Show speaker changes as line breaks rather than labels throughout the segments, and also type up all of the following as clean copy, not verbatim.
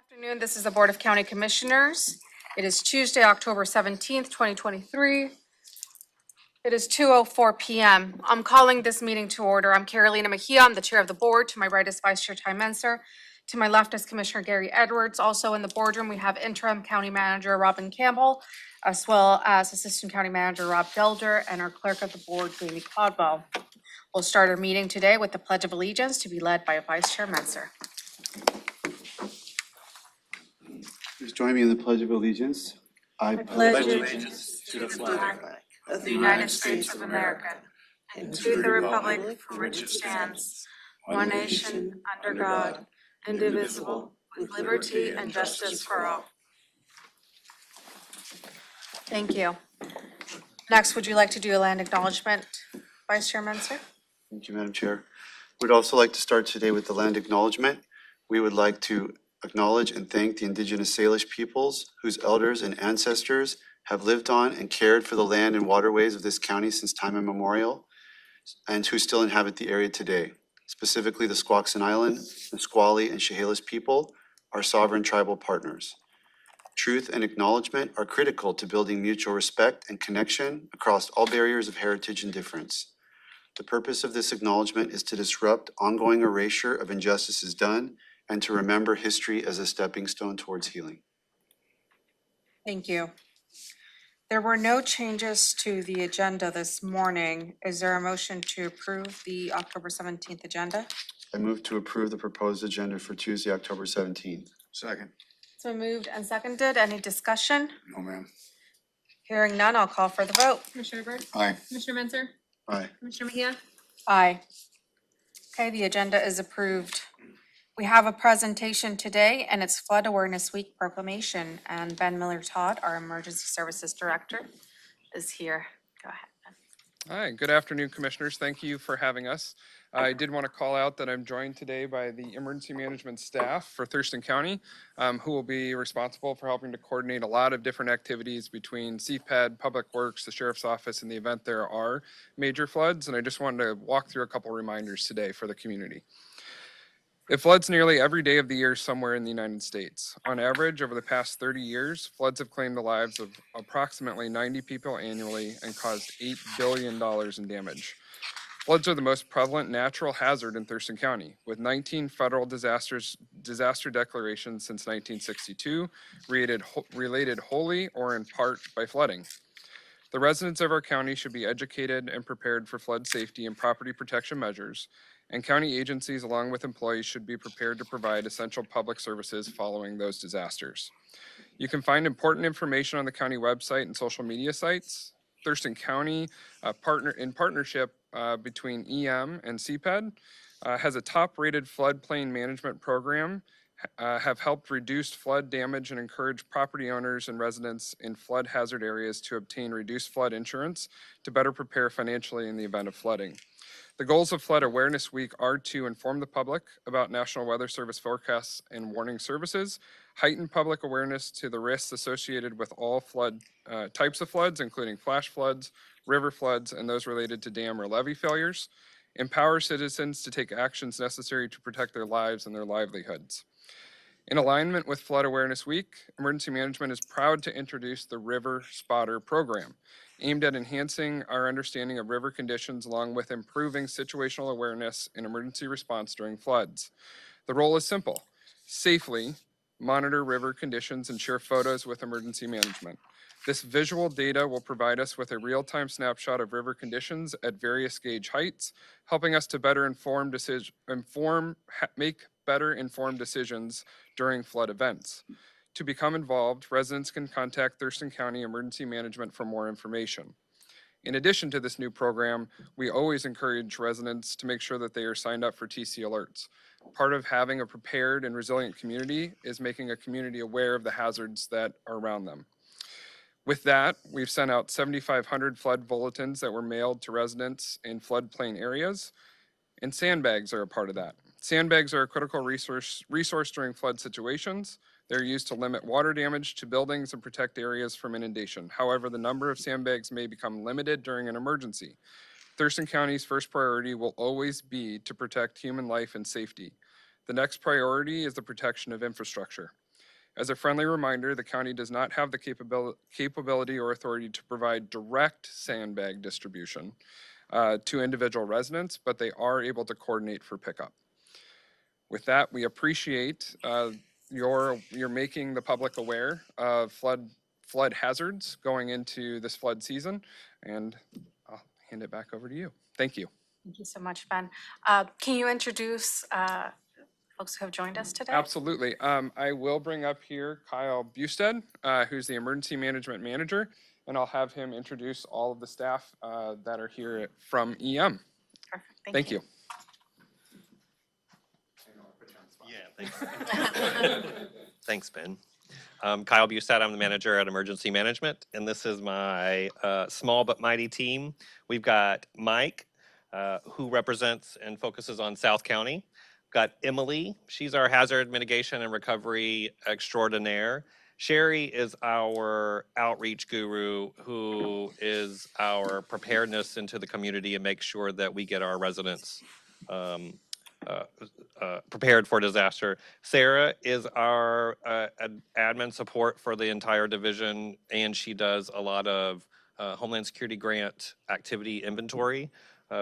Afternoon. This is the Board of County Commissioners. It is Tuesday, October 17th, 2023. It is 2:04 p.m. I'm calling this meeting to order. I'm Carolina Mejia. I'm the chair of the board. To my right is Vice Chair Ty Menser. To my left is Commissioner Gary Edwards. Also in the boardroom, we have interim County Manager Robin Campbell, as well as Assistant County Manager Rob Delder, and our clerk of the board, Jamie Caldwell. We'll start our meeting today with the Pledge of Allegiance to be led by Vice Chair Menser.
Please join me in the Pledge of Allegiance. I
pledge allegiance to the flag of the United States of America and to the republic for which it stands, one nation, under God, indivisible, with liberty and justice for all. Thank you. Next, would you like to do a land acknowledgement, Vice Chair Menser?
Thank you, Madam Chair. We'd also like to start today with the land acknowledgement. We would like to acknowledge and thank the Indigenous Salish peoples whose elders and ancestors have lived on and cared for the land and waterways of this county since time immemorial, and who still inhabit the area today. Specifically, the Squaxin Island, Nisqually, and Chehalis people, our sovereign tribal partners. Truth and acknowledgement are critical to building mutual respect and connection across all barriers of heritage and difference. The purpose of this acknowledgement is to disrupt ongoing erasure of injustices done and to remember history as a stepping stone towards healing.
Thank you. There were no changes to the agenda this morning. Is there a motion to approve the October 17th agenda?
I move to approve the proposed agenda for Tuesday, October 17th.
Second.
It's been moved and seconded. Any discussion?
No, ma'am.
Hearing none, I'll call for the vote.
Commissioner Bird?
Aye.
Commissioner Menser?
Aye.
Commissioner Mejia?
Aye. Okay, the agenda is approved. We have a presentation today, and it's Flood Awareness Week proclamation, and Ben Miller-Todd, our Emergency Services Director, is here. Go ahead, Ben.
Hi, good afternoon, Commissioners. Thank you for having us. I did want to call out that I'm joined today by the emergency management staff for Thurston County, who will be responsible for helping to coordinate a lot of different activities between CPED, Public Works, the Sheriff's Office, in the event there are major floods. And I just wanted to walk through a couple reminders today for the community. It floods nearly every day of the year somewhere in the United States. On average, over the past 30 years, floods have claimed the lives of approximately 90 people annually and caused $8 billion in damage. Floods are the most prevalent natural hazard in Thurston County, with 19 federal disaster declarations since 1962, related wholly or in part by flooding. The residents of our county should be educated and prepared for flood safety and property protection measures, and county agencies along with employees should be prepared to provide essential public services following those disasters. You can find important information on the county website and social media sites. Thurston County, in partnership between EM and CPED, has a top-rated floodplain management program, have helped reduce flood damage and encourage property owners and residents in flood hazard areas to obtain reduced flood insurance to better prepare financially in the event of flooding. The goals of Flood Awareness Week are to inform the public about National Weather Service forecasts and warning services, heighten public awareness to the risks associated with all flood types of floods, including flash floods, river floods, and those related to dam or levee failures, empower citizens to take actions necessary to protect their lives and their livelihoods. In alignment with Flood Awareness Week, Emergency Management is proud to introduce the River Spotter program, aimed at enhancing our understanding of river conditions along with improving situational awareness and emergency response during floods. The role is simple: safely monitor river conditions and share photos with emergency management. This visual data will provide us with a real-time snapshot of river conditions at various gauge heights, helping us to better make better informed decisions during flood events. To become involved, residents can contact Thurston County Emergency Management for more information. In addition to this new program, we always encourage residents to make sure that they are signed up for TC alerts. Part of having a prepared and resilient community is making a community aware of the hazards that are around them. With that, we've sent out 7,500 flood bulletins that were mailed to residents in floodplain areas, and sandbags are a part of that. Sandbags are a critical resource during flood situations. They're used to limit water damage to buildings and protect areas from inundation. However, the number of sandbags may become limited during an emergency. Thurston County's first priority will always be to protect human life and safety. The next priority is the protection of infrastructure. As a friendly reminder, the county does not have the capability or authority to provide direct sandbag distribution to individual residents, but they are able to coordinate for pickup. With that, we appreciate your making the public aware of flood hazards going into this flood season, and I'll hand it back over to you. Thank you.
Thank you so much, Ben. Can you introduce folks who have joined us today?
Absolutely. I will bring up here Kyle Busted, who's the Emergency Management Manager, and I'll have him introduce all of the staff that are here from EM.
Perfect.
Thank you.
Yeah, thanks. Thanks, Ben. Kyle Busad, I'm the manager at Emergency Management, and this is my small but mighty team. We've got Mike, who represents and focuses on South County. We've got Emily, she's our hazard mitigation and recovery extraordinaire. Sherry is our outreach guru, who is our preparedness into the community and makes sure that we get our residents prepared for disaster. Sarah is our admin support for the entire division, and she does a lot of Homeland Security grant activity inventory,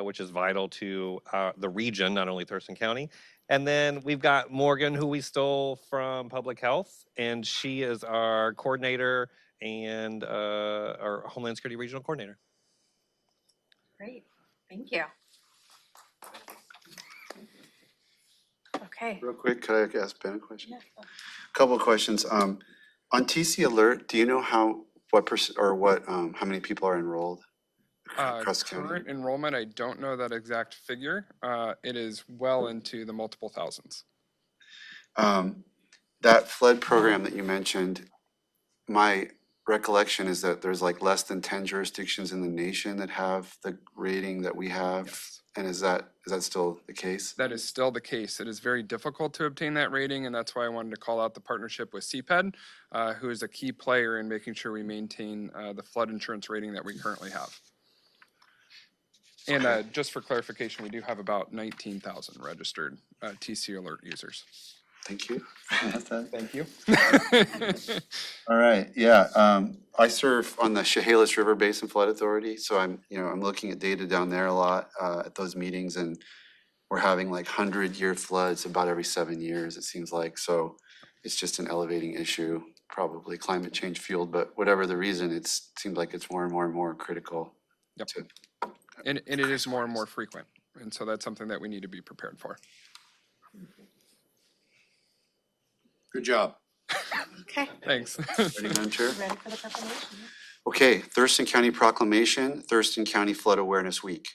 which is vital to the region, not only Thurston County. And then we've got Morgan, who we stole from Public Health, and she is our coordinator and our Homeland Security Regional Coordinator.
Great. Thank you. Okay.
Real quick, could I ask Ben a question?
Yeah.
Couple of questions. On TC Alert, do you know how many people are enrolled across the county?
Current enrollment, I don't know that exact figure. It is well into the multiple thousands.
That flood program that you mentioned, my recollection is that there's like less than 10 jurisdictions in the nation that have the rating that we have.
Yes.
And is that still the case?
That is still the case. It is very difficult to obtain that rating, and that's why I wanted to call out the partnership with CPED, who is a key player in making sure we maintain the flood insurance rating that we currently have. And just for clarification, we do have about 19,000 registered TC Alert users.
Thank you.
Thank you.
All right, yeah, I serve on the Chehalis River Basin Flood Authority, so I'm looking at data down there a lot at those meetings, and we're having like 100-year floods about every 7 years, it seems like, so it's just an elevating issue, probably climate change fueled, but whatever the reason, it seems like it's more and more and more critical.
Yep.
to-
And it is more and more frequent, and so that's something that we need to be prepared for.
Good job.
Okay.
Thanks.
Ready, Madam Chair?
Ready for the proclamation?
Okay, Thurston County Proclamation, Thurston County Flood Awareness Week.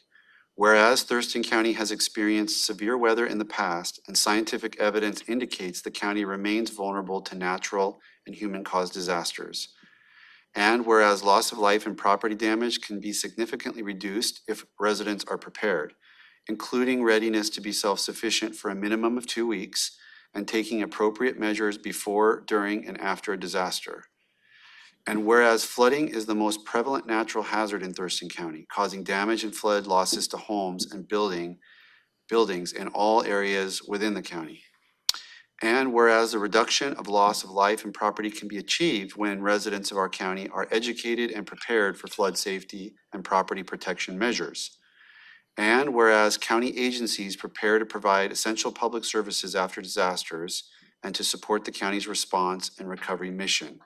Whereas Thurston County has experienced severe weather in the past and scientific evidence indicates the county remains vulnerable to natural and human-caused disasters. And whereas loss of life and property damage can be significantly reduced if residents are prepared, including readiness to be self-sufficient for a minimum of 2 weeks and taking appropriate measures before, during, and after a disaster. And whereas flooding is the most prevalent natural hazard in Thurston County, causing damage and flood losses to homes and buildings in all areas within the county. And whereas the reduction of loss of life and property can be achieved when residents of our county are educated and prepared for flood safety and property protection measures. And whereas county agencies prepare to provide essential public services after disasters and to support the county's response and recovery mission.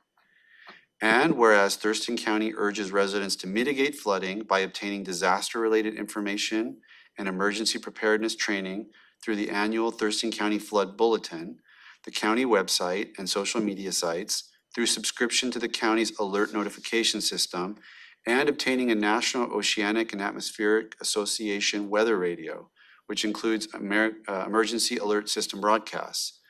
And whereas Thurston County urges residents to mitigate flooding by obtaining disaster-related information and emergency preparedness training through the annual Thurston County Flood Bulletin, the county website and social media sites, through subscription to the county's alert notification system, and obtaining a National Oceanic and Atmospheric Association weather radio, which includes emergency alert system broadcasts.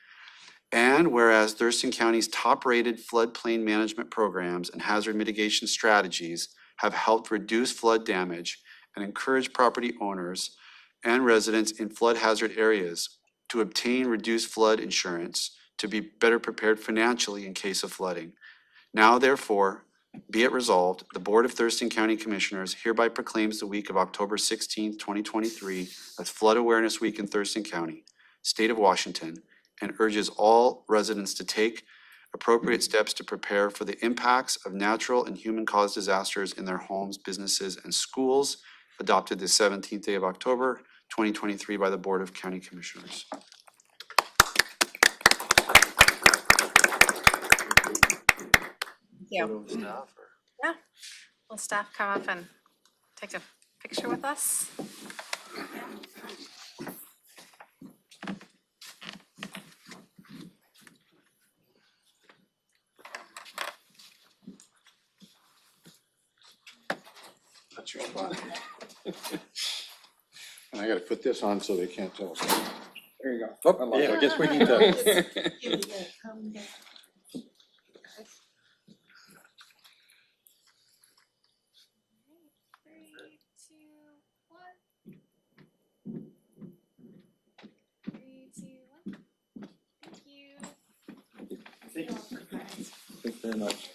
And whereas Thurston County's top-rated floodplain management programs and hazard mitigation strategies have helped reduce flood damage and encourage property owners and residents in flood hazard areas to obtain reduced flood insurance to be better prepared financially in case of flooding. Now therefore, be it resolved, the Board of Thurston County Commissioners hereby proclaims the week of October 16th, 2023 as Flood Awareness Week in Thurston County, State of Washington, and urges all residents to take appropriate steps to prepare for the impacts of natural and human-caused disasters in their homes, businesses, and schools, adopted the 17th day of October, 2023 by the Board of County Commissioners.
Yeah. Yeah. Will staff come up and take a picture with us?
That's your spot. And I gotta put this on so they can't tell us. There you go. Oh, yeah, I guess we need to.
Three, two, one. Three, two, one. Thank you.
Thanks very much.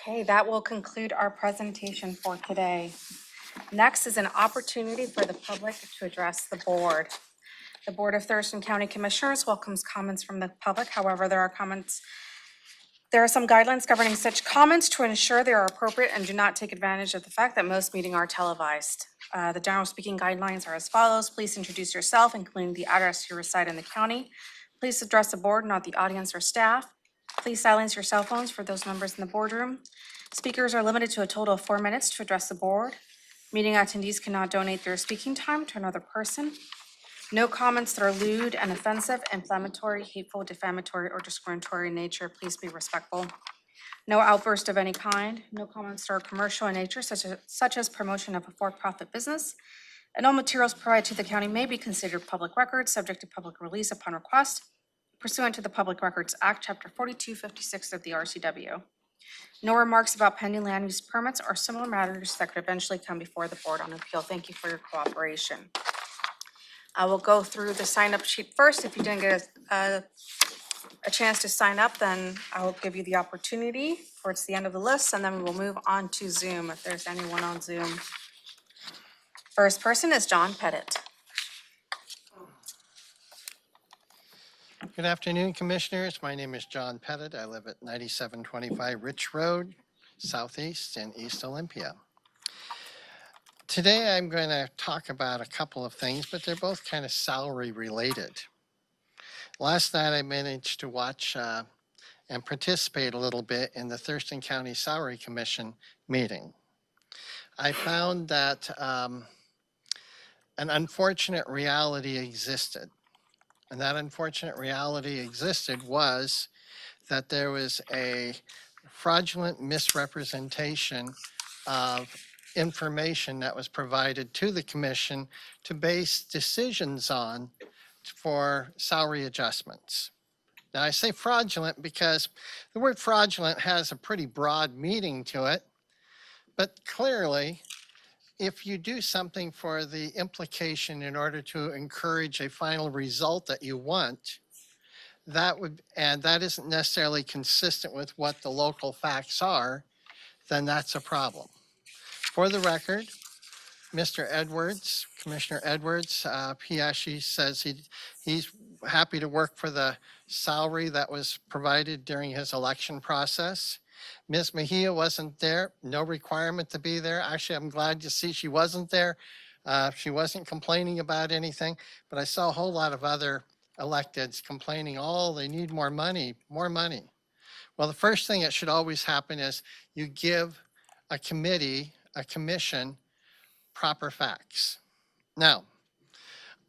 Okay, that will conclude our presentation for today. Next is an opportunity for the public to address the board. The Board of Thurston County Commissioners welcomes comments from the public. However, there are some guidelines governing such comments to ensure they are appropriate and do not take advantage of the fact that most meetings are televised. The general speaking guidelines are as follows. Please introduce yourself, including the address you reside in the county. Please address the board, not the audience or staff. Please silence your cell phones for those members in the boardroom. Speakers are limited to a total of 4 minutes to address the board. Meeting attendees cannot donate their speaking time to another person. No comments that are lewd and offensive, inflammatory, hateful, defamatory, or discriminatory in nature. Please be respectful. No outburst of any kind. No comments that are commercial in nature, such as promotion of a for-profit business. And all materials provided to the county may be considered public records, subject to public release upon request, pursuant to the Public Records Act, Chapter 4256 of the RCW. No remarks about pending land use permits or similar matters that could eventually come before the board on appeal. Thank you for your cooperation. I will go through the sign-up sheet first. If you didn't get a chance to sign up, then I will give you the opportunity towards the end of the list, and then we will move on to Zoom if there's anyone on Zoom. First person is John Pettit.
Good afternoon, Commissioners. My name is John Pettit. I live at 9725 Rich Road, Southeast in East Olympia. Today, I'm going to talk about a couple of things, but they're both kind of salary related. Last night, I managed to watch and participate a little bit in the Thurston County Salary Commission meeting. I found that an unfortunate reality existed. And that unfortunate reality existed was that there was a fraudulent misrepresentation of information that was provided to the commission to base decisions on for salary adjustments. Now, I say fraudulent because the word fraudulent has a pretty broad meaning to it, but clearly, if you do something for the implication in order to encourage a final result that you want, and that isn't necessarily consistent with what the local facts are, then that's a problem. For the record, Mr. Edwards, Commissioner Edwards, he actually says he's happy to work for the salary that was provided during his election process. Ms. Mejia wasn't there, no requirement to be there. Actually, I'm glad to see she wasn't there. She wasn't complaining about anything, but I saw a whole lot of other electeds complaining, oh, they need more money, more money. Well, the first thing that should always happen is you give a committee, a commission, proper facts. Now,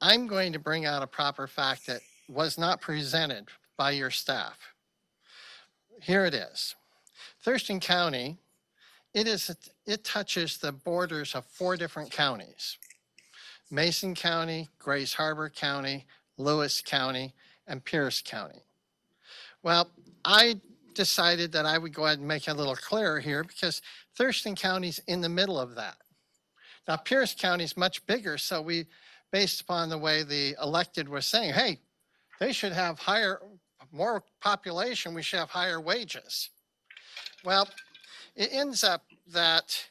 I'm going to bring out a proper fact that was not presented by your staff. Here it is. Thurston County, it touches the borders of 4 different counties: Mason County, Grays Harbor County, Lewis County, and Pierce County. Well, I decided that I would go ahead and make it a little clearer here because Thurston County's in the middle of that. Now, Pierce County is much bigger, so we based upon the way the elected were saying, hey, they should have more population, we should have higher wages. Well, it ends up that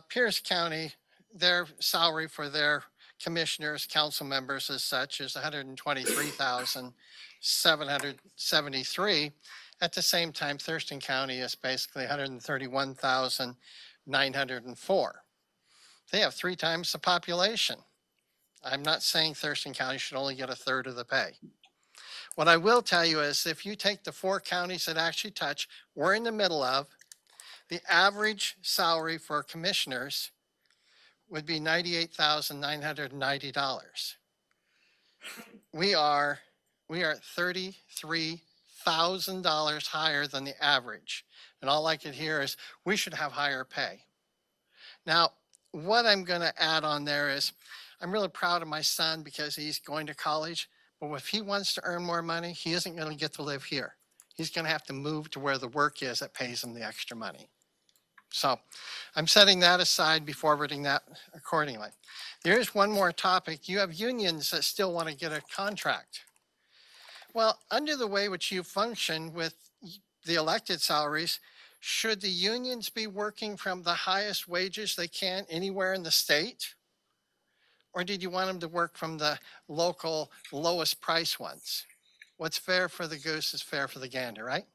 Pierce County, their salary for their commissioners, council members as such is $123,773. At the same time, Thurston County is basically $131,904. They have 3 times the population. I'm not saying Thurston County should only get a third of the pay. What I will tell you is if you take the 4 counties that actually touch, we're in the middle of, the average salary for commissioners would be $98,990. We are $33,000 higher than the average. And all I could hear is we should have higher pay. Now, what I'm going to add on there is I'm really proud of my son because he's going to college. But if he wants to earn more money, he isn't going to get to live here. He's going to have to move to where the work is that pays him the extra money. So I'm setting that aside before reading that accordingly. There's one more topic. You have unions that still want to get a contract. Well, under the way which you function with the elected salaries, should the unions be working from the highest wages they can anywhere in the state? Or did you want them to work from the local lowest price ones? What's fair for the goose is fair for the gander, right?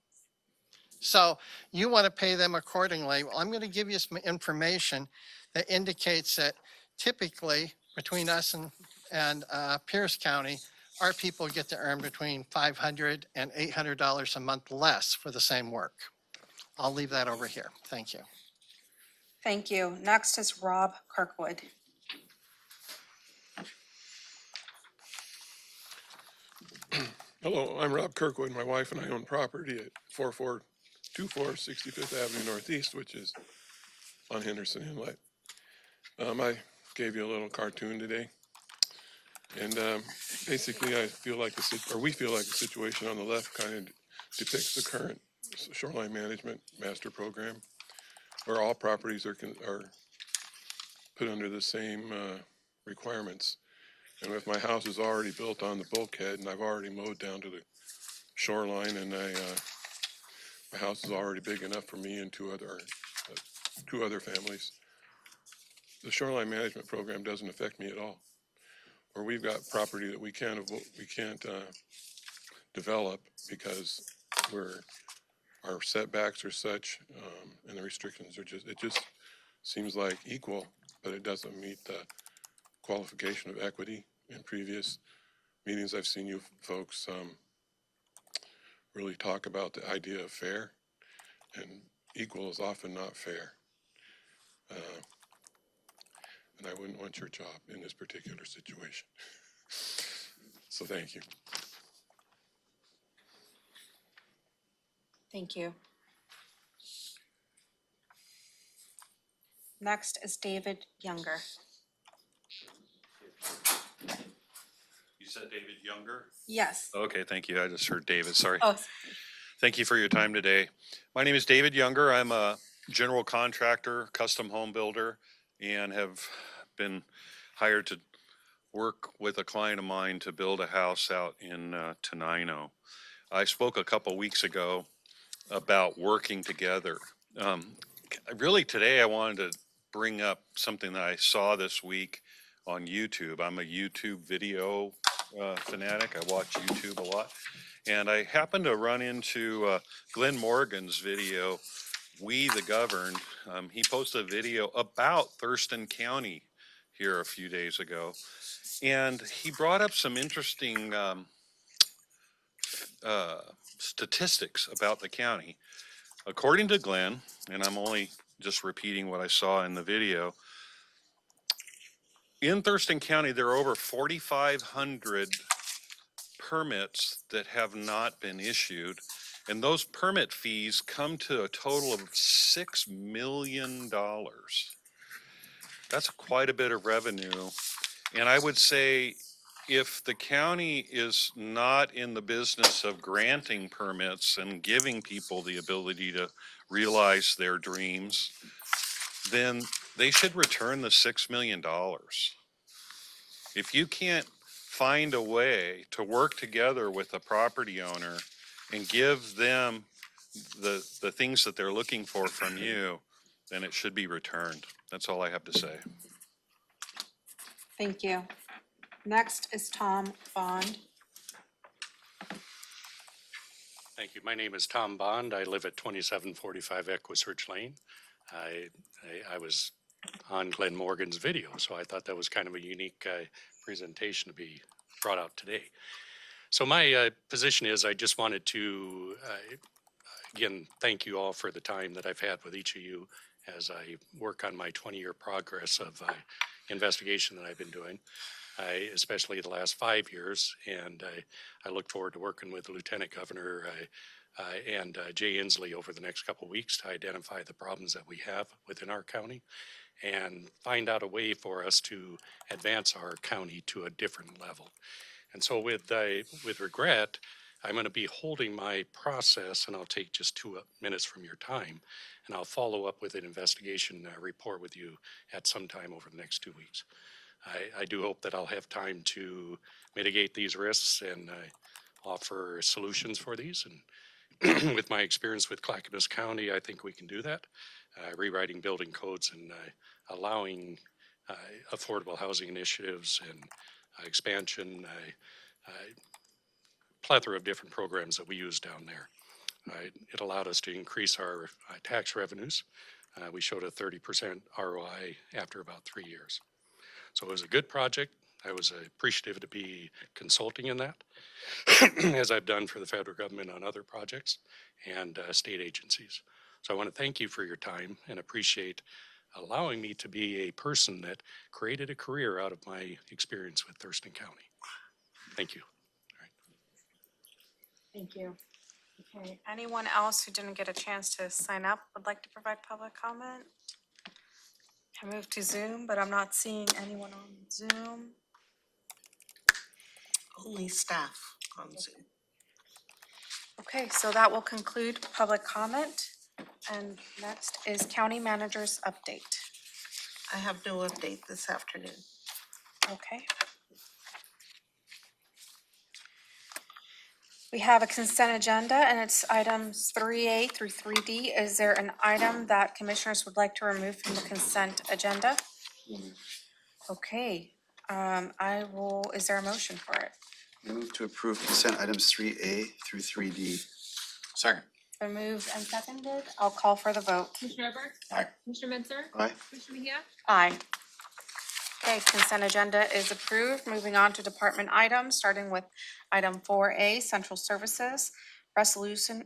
So you want to pay them accordingly. Well, I'm going to give you some information that indicates that typically between us and Pierce County, our people get to earn between $500 and $800 a month less for the same work. I'll leave that over here. Thank you.
Thank you. Next is Rob Kirkwood.
Hello, I'm Rob Kirkwood. My wife and I own property at 4424 65th Avenue Northeast, which is on Henderson Inlet. I gave you a little cartoon today. And basically I feel like we feel like the situation on the left kind of depicts the current shoreline management master program, where all properties are put under the same requirements. And if my house is already built on the bulkhead and I've already mowed down to the shoreline and my house is already big enough for me and two other families, the shoreline management program doesn't affect me at all. Or we've got property that we can't develop because our setbacks are such and the restrictions are it just seems like equal, but it doesn't meet the qualification of equity. In previous meetings, I've seen you folks really talk about the idea of fair, and equal is often not fair. And I wouldn't want your job in this particular situation. So thank you.
Thank you. Next is David Younger.
You said David Younger?
Yes.
Okay, thank you. I just heard David, sorry.
Oh,
Thank you for your time today. My name is David Younger. I'm a general contractor, custom home builder, and have been hired to work with a client of mine to build a house out in Tenino. I spoke a couple weeks ago about working together. Really today I wanted to bring up something that I saw this week on YouTube. I'm a YouTube video fanatic. I watch YouTube a lot. And I happened to run into Glenn Morgan's video, We the Governed. He posted a video about Thurston County here a few days ago. And he brought up some interesting statistics about the county. According to Glenn, and I'm only just repeating what I saw in the video, in Thurston County, there are over 4,500 permits that have not been issued, and those permit fees come to a total of $6 million. That's quite a bit of revenue. And I would say if the county is not in the business of granting permits and giving people the ability to realize their dreams, then they should return the $6 million. If you can't find a way to work together with the property owner and give them the things that they're looking for from you, then it should be returned. That's all I have to say.
Thank you. Next is Tom Bond.
Thank you. My name is Tom Bond. I live at 2745 Equus Ridge Lane. I was on Glenn Morgan's video, so I thought that was kind of a unique presentation to be brought out today. So my position is I just wanted to, again, thank you all for the time that I've had with each of you as I work on my 20-year progress of investigation that I've been doing. Especially the last 5 years, and I look forward to working with the Lieutenant Governor and Jay Inslee over the next couple of weeks to identify the problems that we have within our county and find out a way for us to advance our county to a different level. And so with regret, I'm going to be holding my process, and I'll take just 2 minutes from your time, and I'll follow up with an investigation report with you at some time over the next 2 weeks. I do hope that I'll have time to mitigate these risks and offer solutions for these. And with my experience with Clackamas County, I think we can do that. Rewriting building codes and allowing affordable housing initiatives and expansion, plethora of different programs that we use down there. It allowed us to increase our tax revenues. We showed a 30% ROI after about 3 years. So it was a good project. I was appreciative to be consulting in that, as I've done for the federal government on other projects and state agencies. So I want to thank you for your time and appreciate allowing me to be a person that created a career out of my experience with Thurston County. Thank you. All right.
Thank you. Okay, anyone else who didn't get a chance to sign up would like to provide public comment? I moved to Zoom, but I'm not seeing anyone on Zoom.
Only staff on Zoom.
Okay, so that will conclude public comment. And next is county manager's update.
I have no update this afternoon.
Okay. We have a consent agenda and it's items 3A through 3D. Is there an item that commissioners would like to remove from the consent agenda? Okay, is there a motion for it?
Move to approve consent items 3A through 3D. Second.
Been moved and seconded. I'll call for the vote.
Commissioner Edwards?
Aye.
Commissioner Mensah?
Aye.
Commissioner Mejia?
Aye. Okay, consent agenda is approved. Moving on to department items, starting with item 4A, Central Services, resolution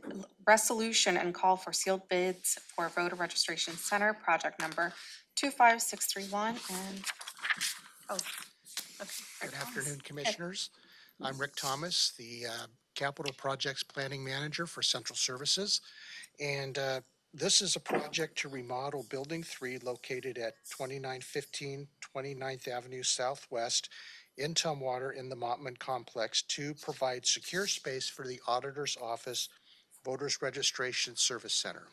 and call for sealed bids for voter registration center, project number 25631 and, okay.
Good afternoon, Commissioners. I'm Rick Thomas, the Capital Projects Planning Manager for Central Services. And this is a project to remodel Building 3 located at 2915 29th Avenue Southwest in Tumwater in the Mottman Complex to provide secure space for the Auditor's Office Voters Registration Service Center.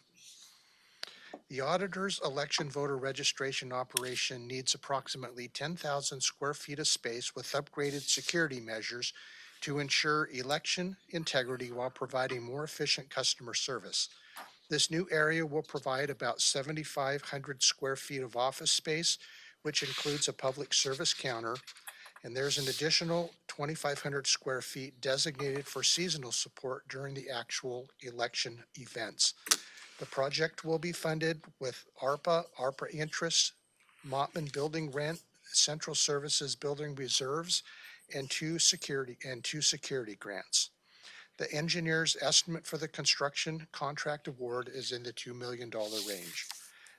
The Auditor's election voter registration operation needs approximately 10,000 square feet of space with upgraded security measures to ensure election integrity while providing more efficient customer service. This new area will provide about 7,500 square feet of office space, which includes a public service counter, and there's an additional 2,500 square feet designated for seasonal support during the actual election events. The project will be funded with ARPA interest, Mottman building rent, Central Services building reserves, and two security grants. The engineer's estimate for the construction contract award is in the $2 million range.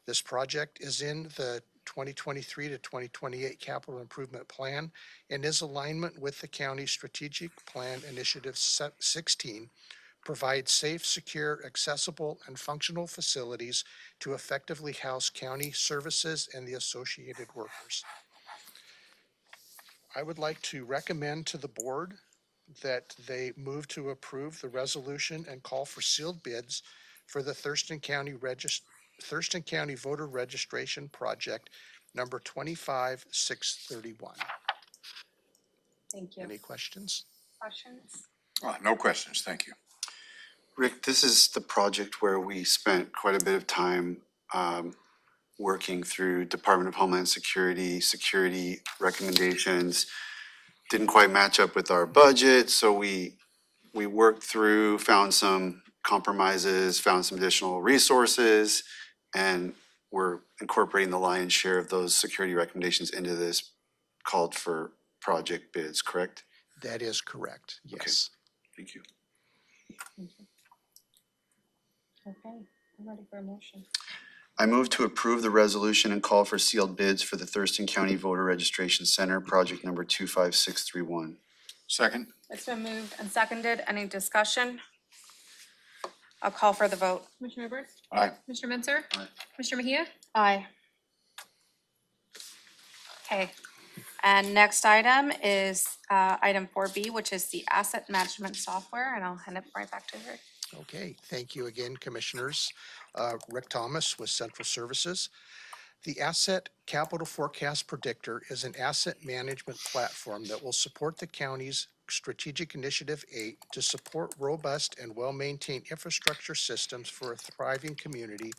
This project is in the 2023 to 2028 capital improvement plan and is alignment with the county's strategic plan initiative 16, provide safe, secure, accessible, and functional facilities to effectively house county services and the associated workers. I would like to recommend to the board that they move to approve the resolution and call for sealed bids for the Thurston County Voter Registration Project number 25631.
Thank you.
Any questions?
Questions?
No questions, thank you.
Rick, this is the project where we spent quite a bit of time working through Department of Homeland security recommendations. Didn't quite match up with our budget, so we worked through, found some compromises, found some additional resources, and we're incorporating the lion's share of those security recommendations into this called for project bids, correct?
That is correct, yes.
Thank you.
Okay, I'm ready for a motion.
I move to approve the resolution and call for sealed bids for the Thurston County Voter Registration Center, project number 25631.
Second?
It's been moved and seconded. Any discussion? I'll call for the vote.
Commissioner Roberts?
Aye.
Commissioner Mentzer?
Aye.
Commissioner Mejia?
Aye. Okay, and next item is item 4B, which is the asset management software, and I'll hand it right back to Rick.
Okay, thank you again, Commissioners. Rick Thomas with Central Services. The Asset Capital Forecast Predictor is an asset management platform that will support the county's Strategic Initiative 8 to support robust and well-maintained infrastructure systems for a thriving community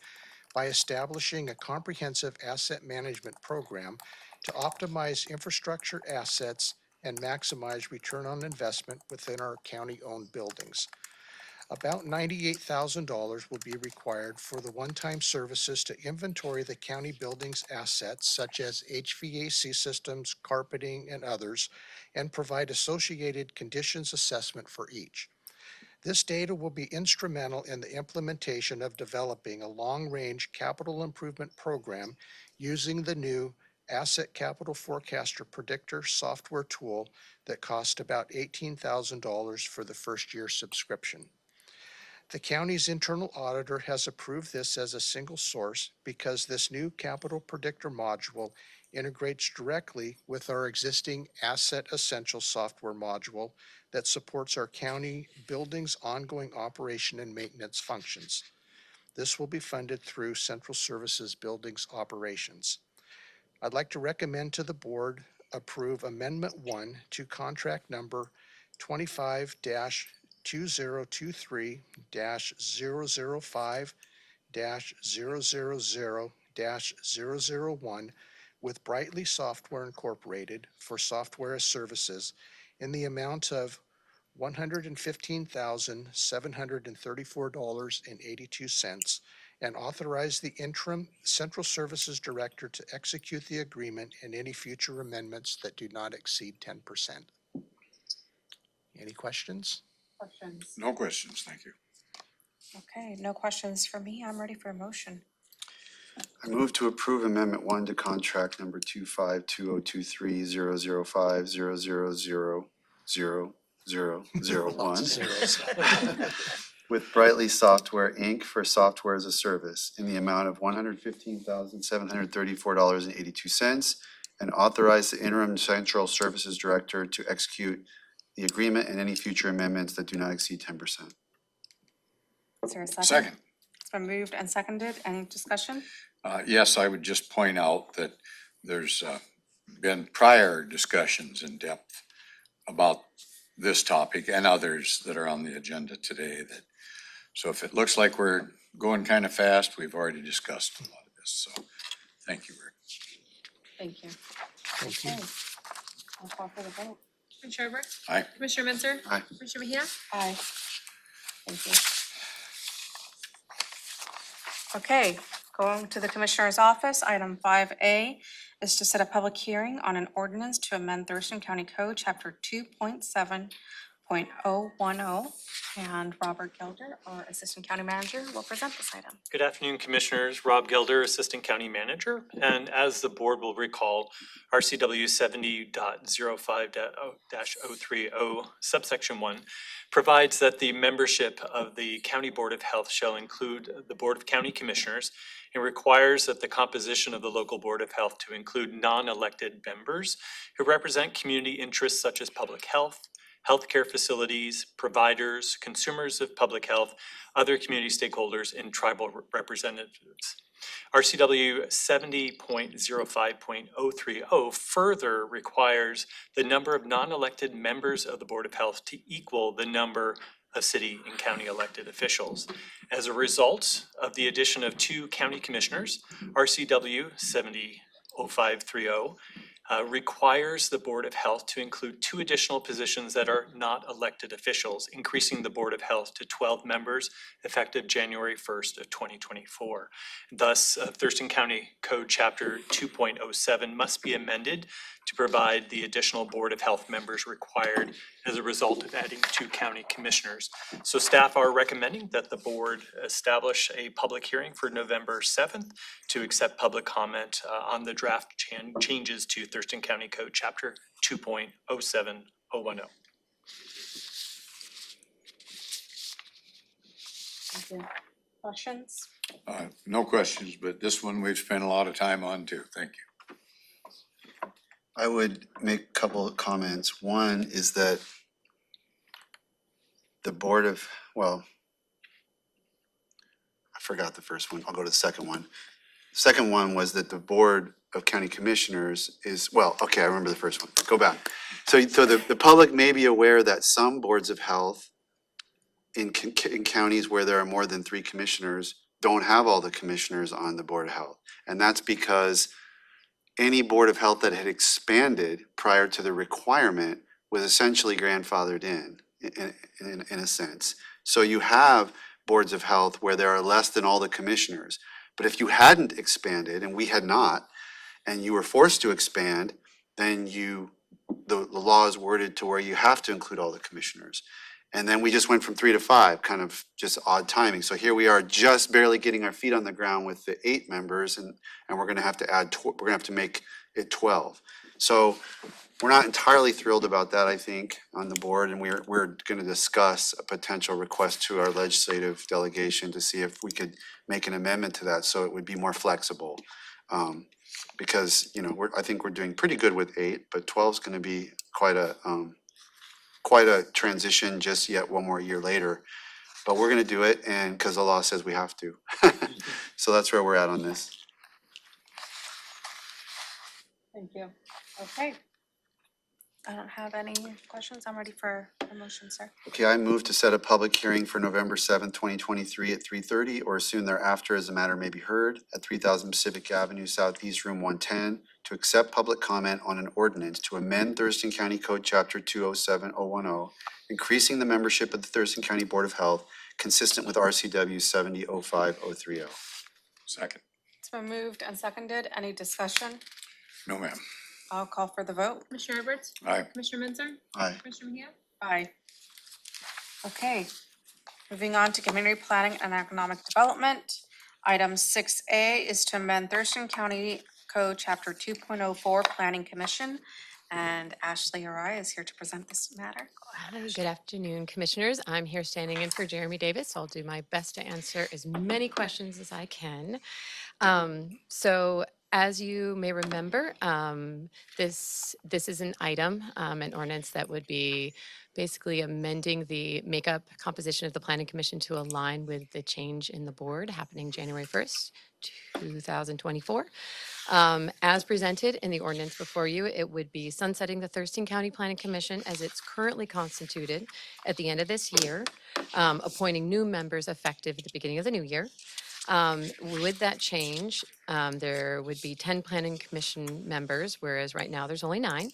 by establishing a comprehensive asset management program to optimize infrastructure assets and maximize return on investment within our county-owned buildings. About $98,000 will be required for the one-time services to inventory the county building's assets such as HVAC systems, carpeting, and others, and provide associated conditions assessment for each. This data will be instrumental in the implementation of developing a long-range capital improvement program using the new Asset Capital Forecaster Predictor software tool that cost about $18,000 for the first year subscription. The county's internal auditor has approved this as a single source because this new capital predictor module integrates directly with our existing Asset Essentials software module that supports our county buildings' ongoing operation and maintenance functions. This will be funded through Central Services Buildings Operations. I'd like to recommend to the board approve Amendment 1 to contract number 25-2023-005-000-001 with Brightly Software Incorporated for software as services in the amount of $115,734.82 and authorize the interim Central Services Director to execute the agreement and any future amendments that do not exceed 10%. Any questions?
Questions?
No questions, thank you.
Okay, no questions for me. I'm ready for a motion.
I move to approve Amendment 1 to contract number 25-2023-005-000-00001
Lots of zeros.
with Brightly Software, Inc. for software as a service in the amount of $115,734.82 and authorize the interim Central Services Director to execute the agreement and any future amendments that do not exceed 10%.
Is there a second?
Second.
It's been moved and seconded. Any discussion?
Yes, I would just point out that there's been prior discussions in depth about this topic and others that are on the agenda today. So if it looks like we're going kind of fast, we've already discussed a lot of this. So thank you, Rick.
Thank you.
Thank you.
Okay. I'll call for the vote.
Commissioner Roberts?
Aye.
Commissioner Mentzer?
Aye.
Commissioner Mejia?
Aye. Thank you. Okay, going to the Commissioner's office, item 5A is to set a public hearing on an ordinance to amend Thurston County Code, Chapter 2.7.010. And Robert Gelder, our Assistant County Manager, will present this item.
Good afternoon, Commissioners. Rob Gelder, Assistant County Manager. And as the board will recall, RCW 70.05-030 subsection 1 provides that the membership of the County Board of Health shall include the Board of County Commissioners and requires that the composition of the local Board of Health to include non-elected members who represent community interests such as public health, healthcare facilities, providers, consumers of public health, other community stakeholders, and tribal representatives. RCW 70.05.030 further requires the number of non-elected members of the Board of Health to equal the number of city and county elected officials. As a result of the addition of 2 county commissioners, RCW 70.0530 requires the Board of Health to include 2 additional positions that are not elected officials, increasing the Board of Health to 12 members effective January 1st of 2024. Thus, Thurston County Code Chapter 2.07 must be amended to provide the additional Board of Health members required as a result of adding 2 county commissioners. So staff are recommending that the board establish a public hearing for November 7th to accept public comment on the draft changes to Thurston County Code Chapter 2.07010.
Thank you. Questions?
No questions, but this one we've spent a lot of time on too. Thank you.
I would make a couple of comments. One is that the Board of, well, I forgot the first one. I'll go to the second one. The second one was that the Board of County Commissioners is, well, okay, I remember the first one. Go back. So the public may be aware that some boards of health in counties where there are more than 3 commissioners don't have all the commissioners on the Board of Health. And that's because any Board of Health that had expanded prior to the requirement was essentially grandfathered in a sense. So you have boards of health where there are less than all the commissioners. But if you hadn't expanded, and we had not, and you were forced to expand, then the law is worded to where you have to include all the commissioners. And then we just went from 3 to 5, kind of just odd timing. So here we are just barely getting our feet on the ground with the 8 members, and we're gonna have to add, we're gonna have to make it 12. So we're not entirely thrilled about that, I think, on the board, and we're gonna discuss a potential request to our legislative delegation to see if we could make an amendment to that so it would be more flexible. Because, you know, I think we're doing pretty good with 8, but 12 is gonna be quite a transition just yet one more year later. But we're gonna do it, and because the law says we have to. So that's where we're at on this.
Thank you. Okay. I don't have any questions. I'm ready for a motion, sir.
Okay, I move to set a public hearing for November 7th, 2023 at 3:30 or soon thereafter as the matter may be heard at 3000 Pacific Avenue Southeast, Room 110, to accept public comment on an ordinance to amend Thurston County Code Chapter 207-010, increasing the membership of the Thurston County Board of Health consistent with RCW 70.05.030.
Second.
It's been moved and seconded. Any discussion?
No, ma'am.
I'll call for the vote.
Commissioner Edwards?
Aye.
Commissioner Munzer?
Aye.
Commissioner Mejia?
Aye. Okay, moving on to community planning and economic development. Item 6A is to amend Thurston County Code Chapter 2.04 Planning Commission. And Ashley Arai is here to present this matter. Go ahead,
Hi,
Ashley.
good afternoon, Commissioners. I'm here standing in for Jeremy Davis. I'll do my best to answer as many questions as I can. So as you may remember, this is an item, an ordinance that would be basically amending the makeup composition of the Planning Commission to align with the change in the board happening January 1st, 2024. As presented in the ordinance before you, it would be sunsetting the Thurston County Planning Commission as it's currently constituted at the end of this year, appointing new members effective at the beginning of the new year. With that change, there would be 10 Planning Commission members, whereas right now there's only 9.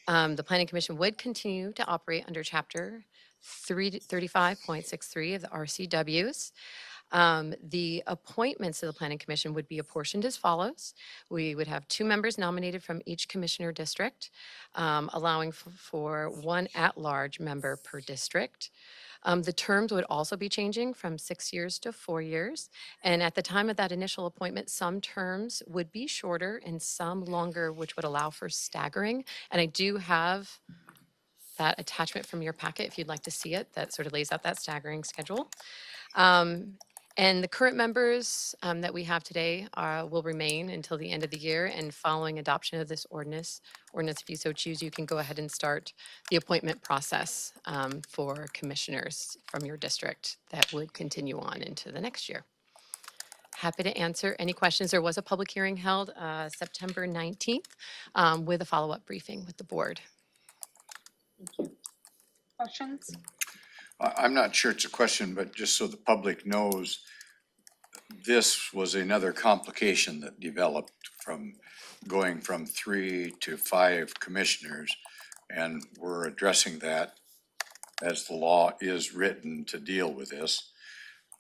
The Planning Commission would continue to operate under Chapter 335.63 of the RCWs. The appointments of the Planning Commission would be apportioned as follows. We would have 2 members nominated from each commissioner district, allowing for 1 at-large member per district. The terms would also be changing from 6 years to 4 years. And at the time of that initial appointment, some terms would be shorter and some longer, which would allow for staggering. And I do have that attachment from your packet, if you'd like to see it, that sort of lays out that staggering schedule. And the current members that we have today will remain until the end of the year, and following adoption of this ordinance, if you so choose, you can go ahead and start the appointment process for commissioners from your district that would continue on into the next year. happy to answer any questions. There was a public hearing held September 19th with a follow-up briefing with the board.
Questions?
I'm not sure it's a question, but just so the public knows, this was another complication that developed from going from 3 to 5 commissioners. And we're addressing that as the law is written to deal with this.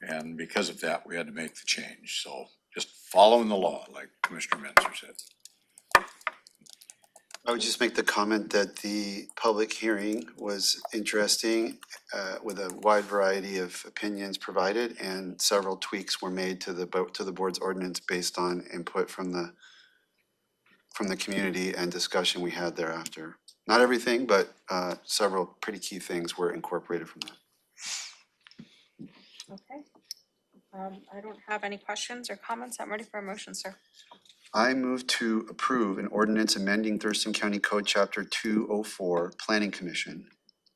And because of that, we had to make the change. So just following the law, like Commissioner Menzer said.
I would just make the comment that the public hearing was interesting, with a wide variety of opinions provided, and several tweaks were made to the board's ordinance based on input from the community and discussion we had thereafter. Not everything, but several pretty key things were incorporated from that.
Okay. I don't have any questions or comments. I'm ready for a motion, sir.
I move to approve an ordinance amending Thurston County Code Chapter 204, Planning Commission,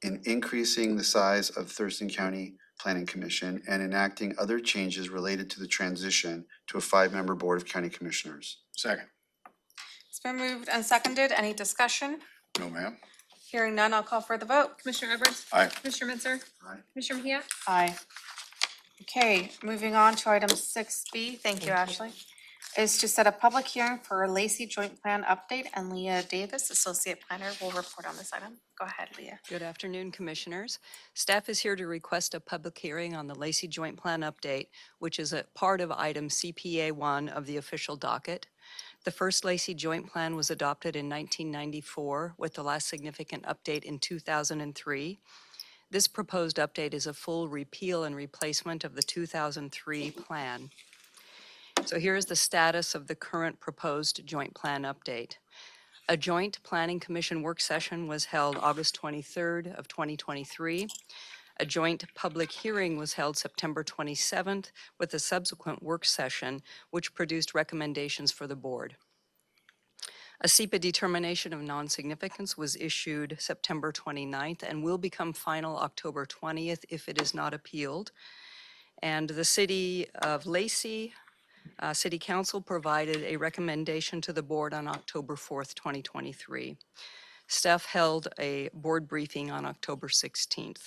in increasing the size of Thurston County Planning Commission and enacting other changes related to the transition to a 5-member Board of County Commissioners.
Second.
It's been moved and seconded. Any discussion?
No, ma'am.
Hearing none, I'll call for the vote. Commissioner Edwards?
Aye.
Commissioner Mintzer?
Aye.
Commissioner Mejia? Aye. Okay, moving on to item 6B. Thank you, Ashley. Is to set a public hearing for Lacey Joint Plan update, and Leah Davis, Associate Planner, will report on this item. Go ahead, Leah.
Good afternoon, Commissioners. Staff is here to request a public hearing on the Lacey Joint Plan update, which is a part of item CPA 1 of the official docket. The first Lacey Joint Plan was adopted in 1994, with the last significant update in 2003. This proposed update is a full repeal and replacement of the 2003 plan. So here is the status of the current proposed joint plan update. A joint planning commission work session was held August 23rd of 2023. A joint public hearing was held September 27th with a subsequent work session which produced recommendations for the board. A SEPA determination of non-significance was issued September 29th and will become final October 20th if it is not appealed. And the City of Lacey City Council provided a recommendation to the board on October 4th, 2023. Staff held a board briefing on October 16th.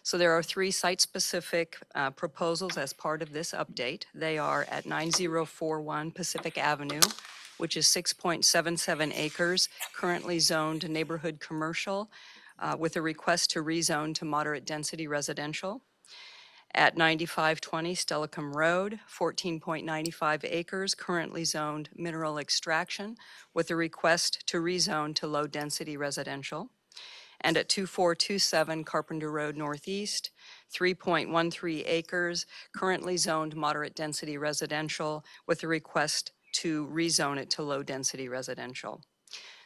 So there are 3 site-specific proposals as part of this update. They are at 9041 Pacific Avenue, which is 6.77 acres, currently zoned neighborhood commercial, with a request to rezone to moderate density residential. At 9520 Stellicum Road, 14.95 acres, currently zoned mineral extraction, with a request to rezone to low-density residential. And at 2427 Carpenter Road Northeast, 3.13 acres, currently zoned moderate-density residential, with a request to rezone it to low-density residential.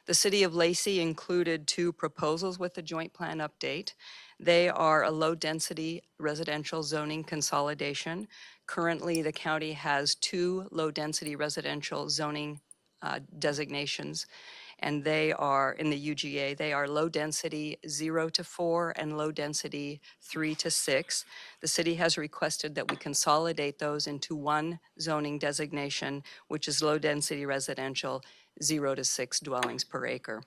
The City of Lacey included 2 proposals with the joint plan update. They are a low-density residential zoning consolidation. Currently, the county has 2 low-density residential zoning designations, and they are in the UGA. They are low-density 0 to 4 and low-density 3 to 6. The city has requested that we consolidate those into one zoning designation, which is low-density residential 0 to 6 dwellings per acre.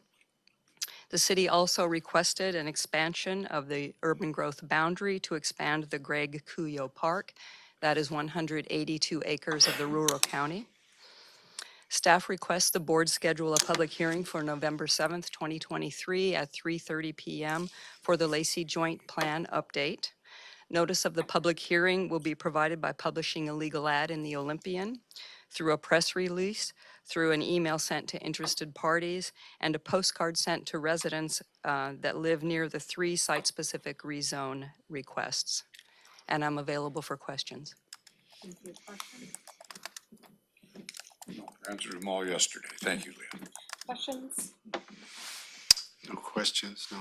The city also requested an expansion of the urban growth boundary to expand the Greg Cuyo Park. That is 182 acres of the rural county. Staff requests the board schedule a public hearing for November 7th, 2023 at 3:30 p.m. for the Lacey Joint Plan update. Notice of the public hearing will be provided by publishing a legal ad in the Olympian, through a press release, through an email sent to interested parties, and a postcard sent to residents that live near the 3 site-specific rezone requests. And I'm available for questions.
Answered them all yesterday. Thank you, Leah.
Questions?
No questions, no.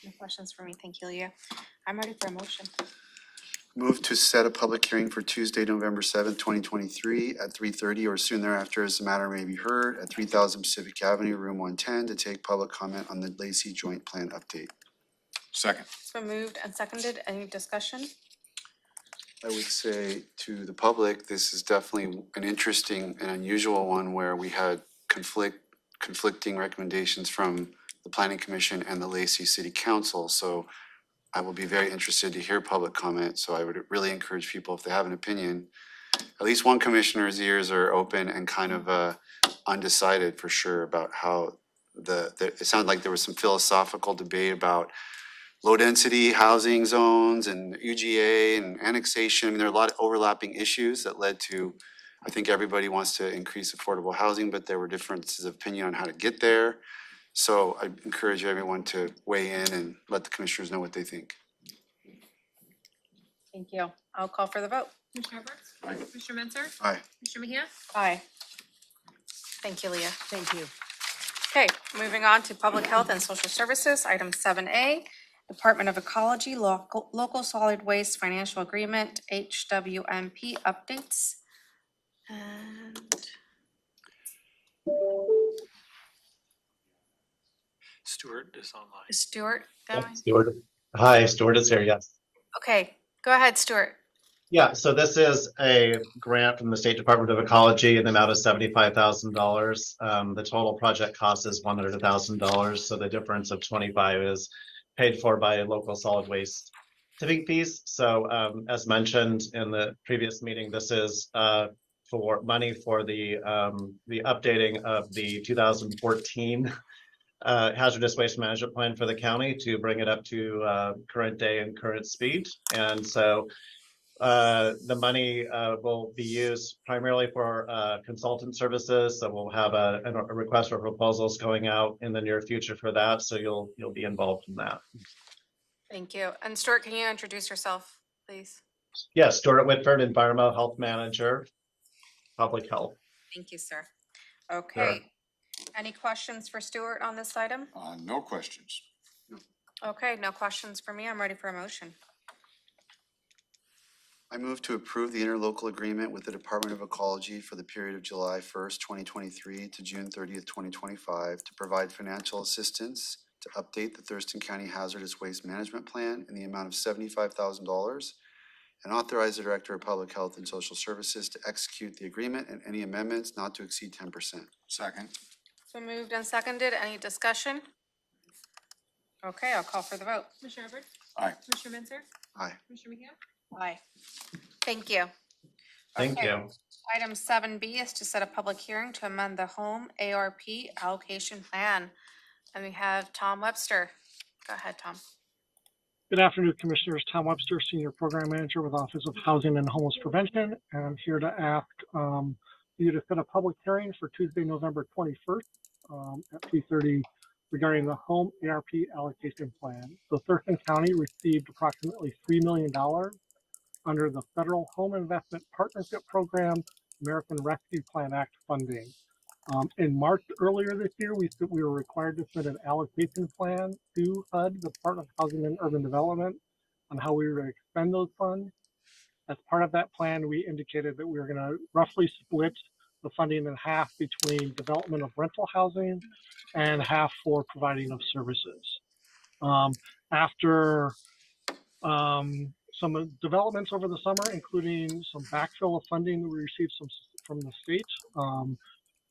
No questions for me. Thank you, Leah. I'm ready for a motion.
Move to set a public hearing for Tuesday, November 7th, 2023 at 3:30 or soon thereafter as the matter may be heard at 3000 Pacific Avenue, room 110, to take public comment on the Lacey Joint Plan update.
Second.
It's been moved and seconded. Any discussion?
I would say to the public, this is definitely an interesting and unusual one where we had conflicting recommendations from the Planning Commission and the Lacey City Council. So I will be very interested to hear public comment. So I would really encourage people, if they have an opinion, at least one commissioner's ears are open and kind of undecided for sure about how it sounded like there was some philosophical debate about low-density housing zones and UGA and annexation. I mean, there are a lot of overlapping issues that led to, I think everybody wants to increase affordable housing, but there were differences of opinion on how to get there. So I encourage everyone to weigh in and let the commissioners know what they think.
Thank you. I'll call for the vote.
Commissioner Edwards? Commissioner Menzer?
Aye.
Commissioner Mejia?
Aye. Thank you, Leah.
Thank you.
Okay, moving on to Public Health and Social Services, item 7A, Department of Ecology, Local Solid Waste Financial Agreement, HWMP updates. And
Stuart is online.
is Stuart going?
Stuart. Hi, Stuart is here, yes.
Okay, go ahead, Stuart.
Yeah, so this is a grant from the State Department of Ecology in the amount of $75,000. The total project cost is $100,000, so the difference of 25 is paid for by local solid waste tipping fees. So as mentioned in the previous meeting, this is for money for the updating of the 2014 hazardous waste management plan for the county to bring it up to current day and current speed. And so the money will be used primarily for consultant services. So we'll have a request for proposals going out in the near future for that. So you'll be involved in that.
Thank you. And Stuart, can you introduce yourself, please?
Yes, Stuart Whitford, Environmental Health Manager, Public Health.
Thank you, sir. Okay. Any questions for Stuart on this item?
No questions.
Okay, no questions for me. I'm ready for a motion.
I move to approve the interlocal agreement with the Department of Ecology for the period of July 1st, 2023 to June 30th, 2025 to provide financial assistance to update the Thurston County Hazardous Waste Management Plan in the amount of $75,000 and authorize the Director of Public Health and Social Services to execute the agreement and any amendments not to exceed 10%.
Second.
So moved and seconded. Any discussion? Okay, I'll call for the vote.
Commissioner Edwards?
Aye.
Commissioner Menzer?
Aye.
Commissioner Mejia?
Aye. Thank you.
Thank
Okay.
you.
Item 7B is to set a public hearing to amend the home ARP allocation plan. And we have Tom Webster. Go ahead, Tom.
Good afternoon, Commissioners. Tom Webster, Senior Program Manager with Office of Housing and Homeless Prevention. And I'm here to ask you to set a public hearing for Tuesday, November 21st at 3:30 regarding the home ARP allocation plan. So Thurston County received approximately $3 million under the Federal Home Investment Partnership Program, American Rescue Plan Act funding. In March earlier this year, we were required to submit an allocation plan to HUD, the Department of Housing and Urban Development, on how we were going to expend those funds. As part of that plan, we indicated that we were going to roughly split the funding in half between development of rental housing and half for providing of services. After some developments over the summer, including some backfill of funding that we received from the state,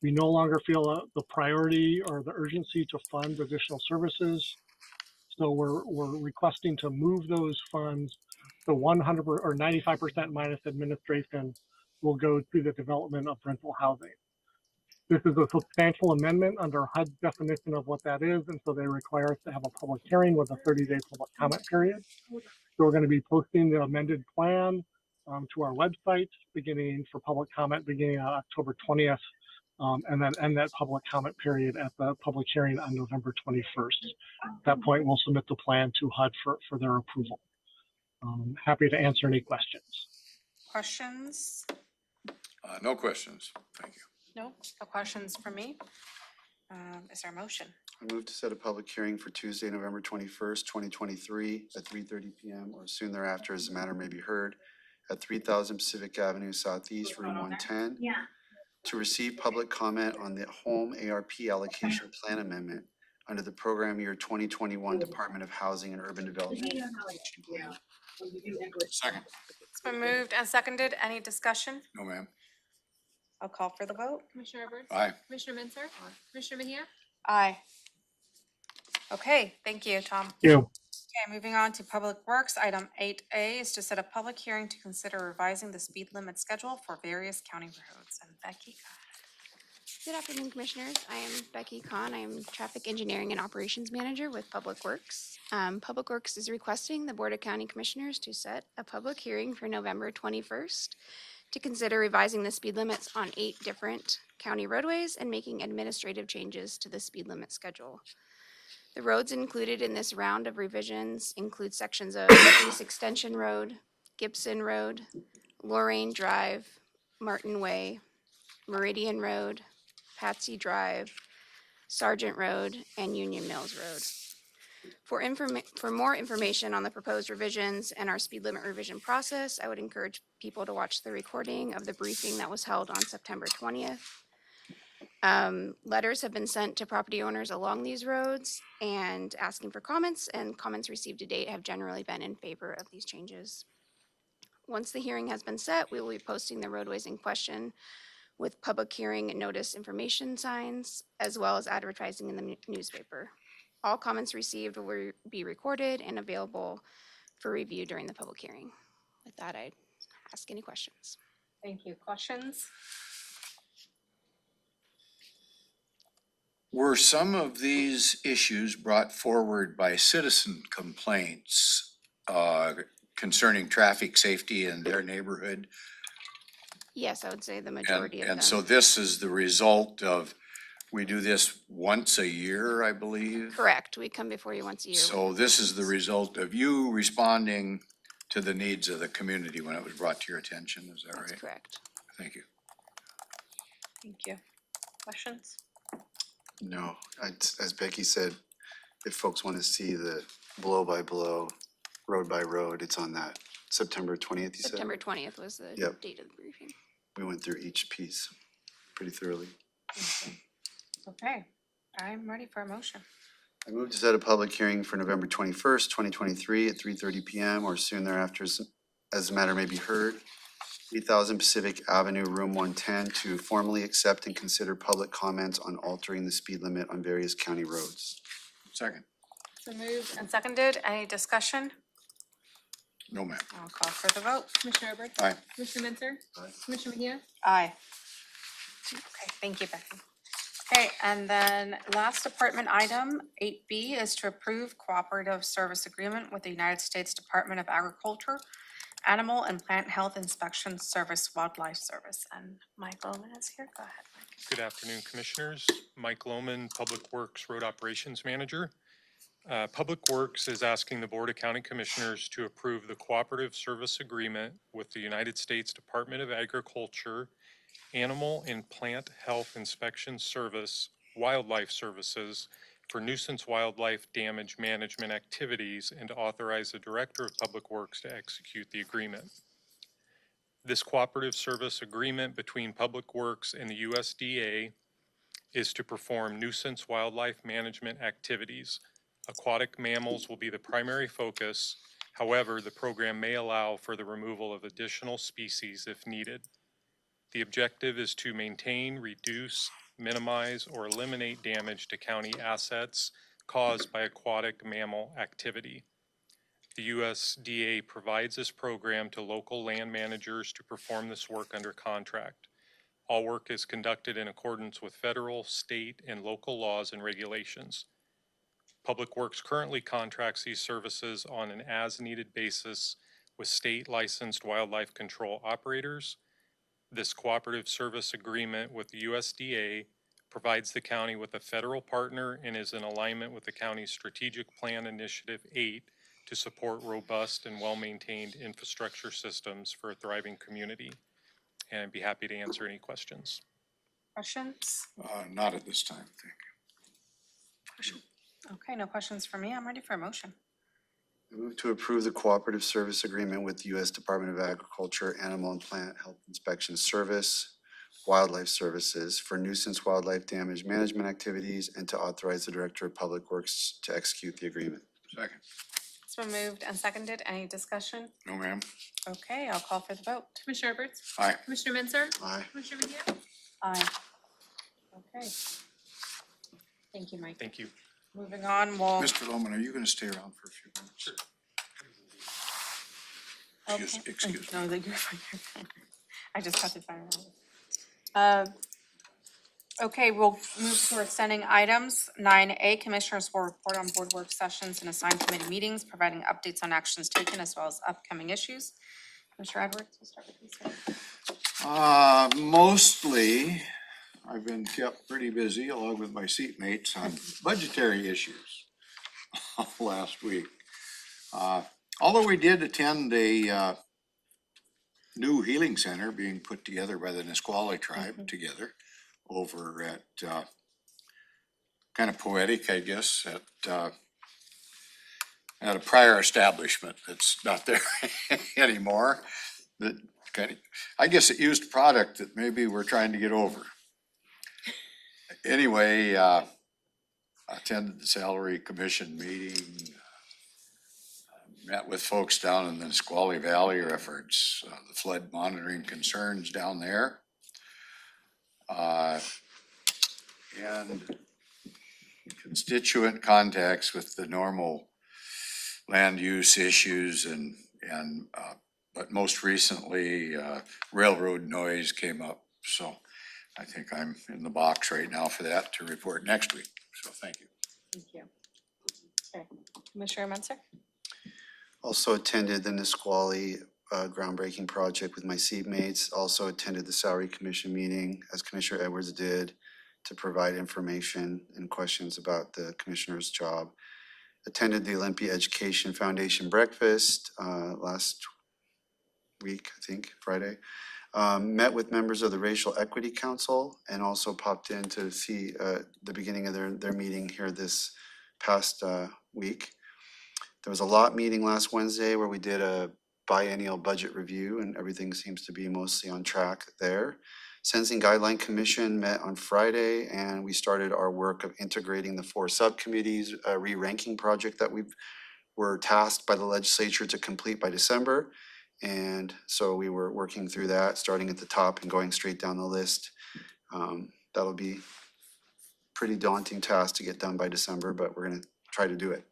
we no longer feel the priority or the urgency to fund additional services. So we're requesting to move those funds to 100 or 95% minus administration will go to the development of rental housing. This is a substantial amendment under HUD's definition of what that is, and so they require us to have a public hearing with a 30-day public comment period. So we're going to be posting the amended plan to our website beginning for public comment beginning on October 20th, and then end that public comment period at the public hearing on November 21st. At that point, we'll submit the plan to HUD for their approval. Happy to answer any questions.
Questions?
No questions. Thank you.
No questions for me. Is there a motion?
I move to set a public hearing for Tuesday, November 21st, 2023 at 3:30 p.m. or soon thereafter as the matter may be heard at 3000 Pacific Avenue Southeast, Room 110. To receive public comment on the home ARP allocation plan amendment under the program year 2021 Department of Housing and Urban Development.
Second.
It's been moved and seconded. Any discussion?
No, ma'am.
I'll call for the vote.
Commissioner Edwards?
Aye.
Commissioner Mensah? Commissioner Mejia?
Aye. Okay, thank you, Tom.
You.
Okay, moving on to Public Works. Item 8A is to set a public hearing to consider revising the speed limit schedule for various county roads. And Becky,
Good afternoon, Commissioners. I am Becky Kahn. I am Traffic Engineering and Operations Manager with Public Works. Public Works is requesting the Board of County Commissioners to set a public hearing for November 21st to consider revising the speed limits on 8 different county roadways and making administrative changes to the speed limit schedule. The roads included in this round of revisions include sections of East Extension Road, Gibson Road, Lorraine Drive, Martin Way, Meridian Road, Patsy Drive, Sergeant Road, and Union Mills Road. For more information on the proposed revisions and our speed limit revision process, I would encourage people to watch the recording of the briefing that was held on September 20th. Letters have been sent to property owners along these roads and asking for comments, and comments received to date have generally been in favor of these changes. Once the hearing has been set, we will be posting the roadways in question with public hearing and notice information signs, as well as advertising in the newspaper. All comments received will be recorded and available for review during the public hearing. With that, I'd ask any questions.
thank you. Questions?
Were some of these issues brought forward by citizen complaints concerning traffic safety in their neighborhood?
Yes, I would say the majority of them.
And so this is the result of, we do this once a year, I believe?
Correct. We come before you once a year.
So this is the result of you responding to the needs of the community when it was brought to your attention, is that right?
That's correct.
Thank you.
Thank you. Questions?
No, as Becky said, if folks want to see the blow by blow, road by road, it's on that September 20th, you said?
September 20th was the
Yep.
date of the briefing.
We went through each piece pretty thoroughly.
Okay, I'm ready for a motion.
I move to set a public hearing for November 21st, 2023 at 3:30 PM or soon thereafter as the matter may be heard. 8000 Pacific Avenue, Room 110, to formally accept and consider public comments on altering the speed limit on various county roads.
Second.
So moved and seconded. Any discussion?
No, ma'am.
I'll call for the vote.
Commissioner Edwards?
Aye.
Commissioner Mensah?
Aye.
Commissioner Mejia?
Aye. Okay, thank you, Becky. Okay, and then last department item, 8B, is to approve cooperative service agreement with the United States Department of Agriculture, Animal and Plant Health Inspection Service, Wildlife Service. And Mike Lohman is here. Go ahead, Mike.
Good afternoon, Commissioners. Mike Lohman, Public Works Road Operations Manager. Public Works is asking the Board of County Commissioners to approve the cooperative service agreement with the United States Department of Agriculture, Animal and Plant Health Inspection Service, Wildlife Services for nuisance wildlife damage management activities and to authorize the Director of Public Works to execute the agreement. This cooperative service agreement between Public Works and the USDA is to perform nuisance wildlife management activities. Aquatic mammals will be the primary focus. However, the program may allow for the removal of additional species if needed. The objective is to maintain, reduce, minimize, or eliminate damage to county assets caused by aquatic mammal activity. The USDA provides this program to local land managers to perform this work under contract. All work is conducted in accordance with federal, state, and local laws and regulations. Public Works currently contracts these services on an as-needed basis with state licensed wildlife control operators. This cooperative service agreement with the USDA provides the county with a federal partner and is in alignment with the county's Strategic Plan Initiative 8 to support robust and well-maintained infrastructure systems for a thriving community. And I'd be happy to answer any questions.
Questions?
Not at this time, thank you.
Okay, no questions for me. I'm ready for a motion.
I move to approve the cooperative service agreement with the U.S. Department of Agriculture, Animal and Plant Health Inspection Service, Wildlife Services for nuisance wildlife damage management activities and to authorize the Director of Public Works to execute the agreement.
Second.
It's been moved and seconded. Any discussion?
No, ma'am.
Okay, I'll call for the vote.
Commissioner Edwards?
Aye.
Commissioner Mensah?
Aye.
Commissioner Mejia?
Aye. Okay. Thank you, Mike.
Thank you.
Moving on, we'll.
Mr. Loman, are you gonna stay around for a few minutes? Sure. Excuse me.
No, you're fine, you're fine. I just have to find out. Okay, we'll move to our standing items. 9A, Commissioners will report on board work sessions and assigned committee meetings, providing updates on actions taken as well as upcoming issues. Commissioner Edwards, we'll start with you, sir.
Mostly, I've been kept pretty busy along with my seatmates on budgetary issues last week. Although we did attend a new healing center being put together by the Nisqually tribe together over at, kind of poetic, I guess, at a prior establishment that's not there anymore. That kind of, I guess it used a product that maybe we're trying to get over. Anyway, attended the salary commission meeting, met with folks down in the Nisqually Valley reference, the flood monitoring concerns down there. And constituent contacts with the normal land use issues and but most recently, railroad noise came up. So I think I'm in the box right now for that to report next week. So thank you.
Thank you. Okay, Commissioner Mensah?
Also attended the Nisqually groundbreaking project with my seatmates. Also attended the salary commission meeting, as Commissioner Edwards did, to provide information and questions about the commissioner's job. Attended the Olympia Education Foundation breakfast last week, I think, Friday. Met with members of the Racial Equity Council and also popped in to see the beginning of their meeting here this past week. There was a lot meeting last Wednesday where we did a biennial budget review and everything seems to be mostly on track there. Sentencing Guideline Commission met on Friday and we started our work of integrating the 4 subcommittees, a re-ranking project that we were tasked by the legislature to complete by December. And so we were working through that, starting at the top and going straight down the list. That'll be a pretty daunting task to get done by December, but we're gonna try to do it.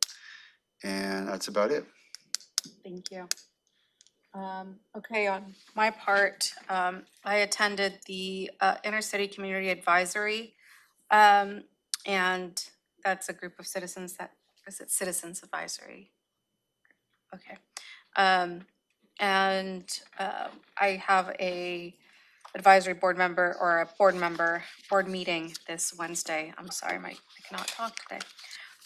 And that's about it.
Thank you. Okay, on my part, I attended the Intercity Community Advisory. And that's a group of citizens that, is it Citizens Advisory? Okay. And I have a advisory board member or a board meeting this Wednesday. I'm sorry, I cannot talk today.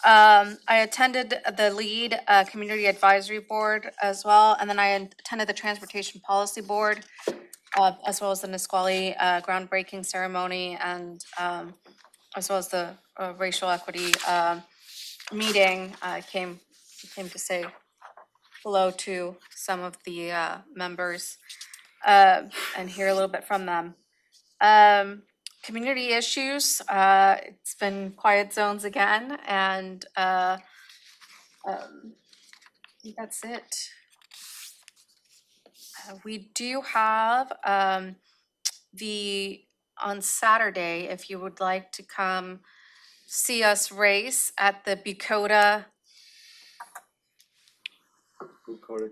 I attended the LEAD Community Advisory Board as well, and then I attended the Transportation Policy Board, as well as the Nisqually groundbreaking ceremony, and as well as the racial equity meeting. I came to say hello to some of the members and hear a little bit from them. Community issues, it's been quiet zones again, and I think that's it. We do have on Saturday, if you would like to come see us race at the Bucota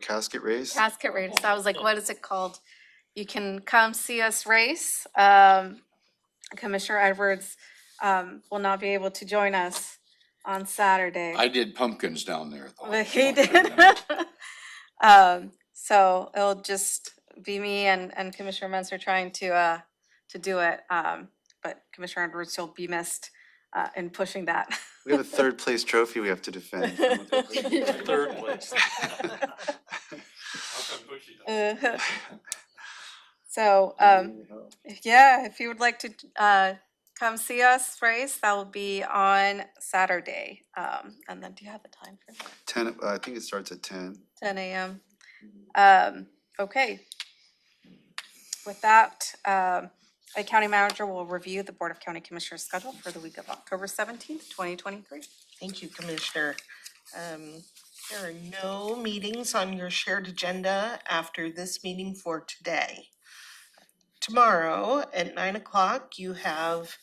Casket race.
Casket race. I was like, what is it called? You can come see us race. Commissioner Edwards will not be able to join us on Saturday.
I did pumpkins down there though.
But he did. So it'll just be me and Commissioner Mensah trying to do it. But Commissioner Edwards will be missed in pushing that.
We have a 3rd place trophy we have to defend.
3rd place.
So, yeah, if you would like to come see us race, that will be on Saturday. And then do you have the time for that?
10, I think it starts at 10.
10 a.m. Okay. With that, The county manager will review the Board of County Commissioners schedule for the week of October 17th, 2023.
Thank you, Commissioner. There are no meetings on your shared agenda after this meeting for today. Tomorrow at 9 o'clock, you have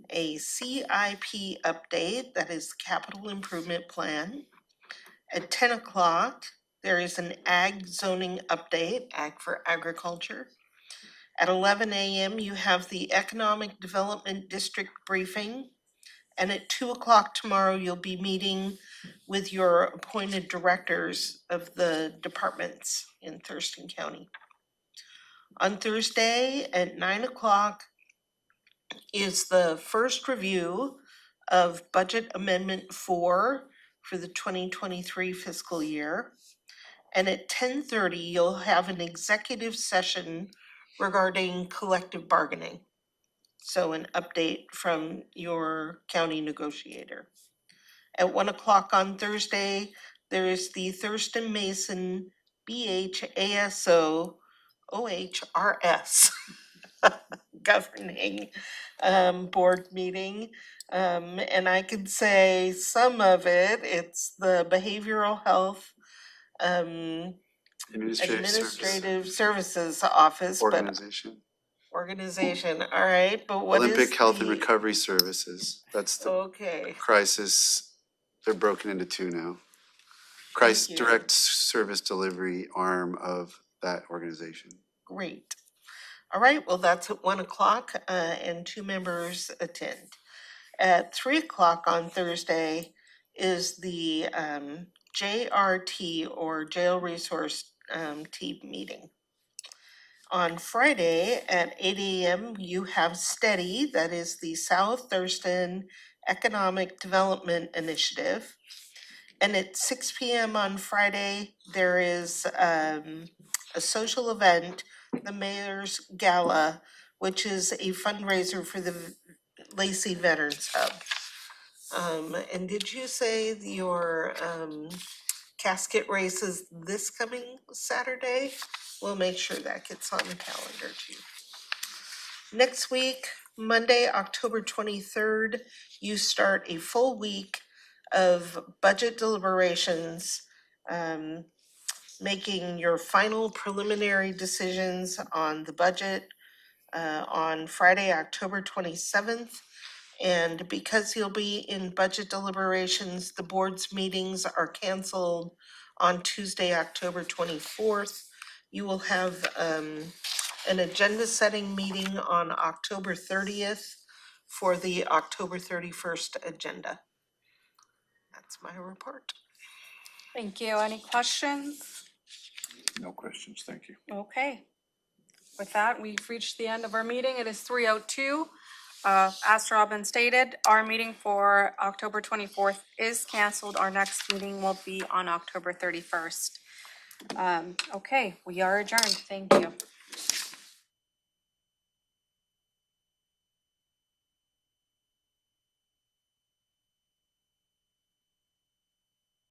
a CIP update, that is the Capital Improvement Plan. At 10 o'clock, there is an ag zoning update, ag for agriculture. At 11 a.m., you have the Economic Development District briefing. And at 2 o'clock tomorrow, you'll be meeting with your appointed directors of the departments in Thurston County. On Thursday at 9 o'clock is the first review of Budget Amendment 4 for the 2023 fiscal year. And at 10:30, you'll have an executive session regarding collective bargaining. So an update from your county negotiator. At 1 o'clock on Thursday, there is the Thurston Mason BHASO OHRS governing board meeting. And I could say some of it, it's the behavioral health administrative services office, but organization, all right, but what is
Olympic Health and
the-
Recovery Services. That's the
Okay,
crisis. They're broken into two now. Crisis
you.
direct service delivery arm of that organization.
great. All right, well, that's at 1 o'clock, and 2 members attend. At 3 o'clock on Thursday is the JRT, or Jail Resource Team meeting. On Friday at 8 a.m., you have STEADY, that is the South Thurston Economic Development Initiative. And at 6 p.m. on Friday, there is a social event, the Mayor's Gala, which is a fundraiser for the Lacey Veterans Hub. And did you say your casket race is this coming Saturday? We'll make sure that gets on the calendar too. Next week, Monday, October 23rd, you start a full week of budget deliberations, making your final preliminary decisions on the budget on Friday, October 27th. And because you'll be in budget deliberations, the board's meetings are canceled on Tuesday, October 24th. You will have an agenda setting meeting on October 30th for the October 31st agenda. That's my report.
Thank you. Any questions?
No questions, thank you.
Okay. With that, we've reached the end of our meeting. It is 3:02. As Robin stated, our meeting for October 24th is canceled. Our next meeting will be on October 31st. Okay, we are adjourned. Thank you.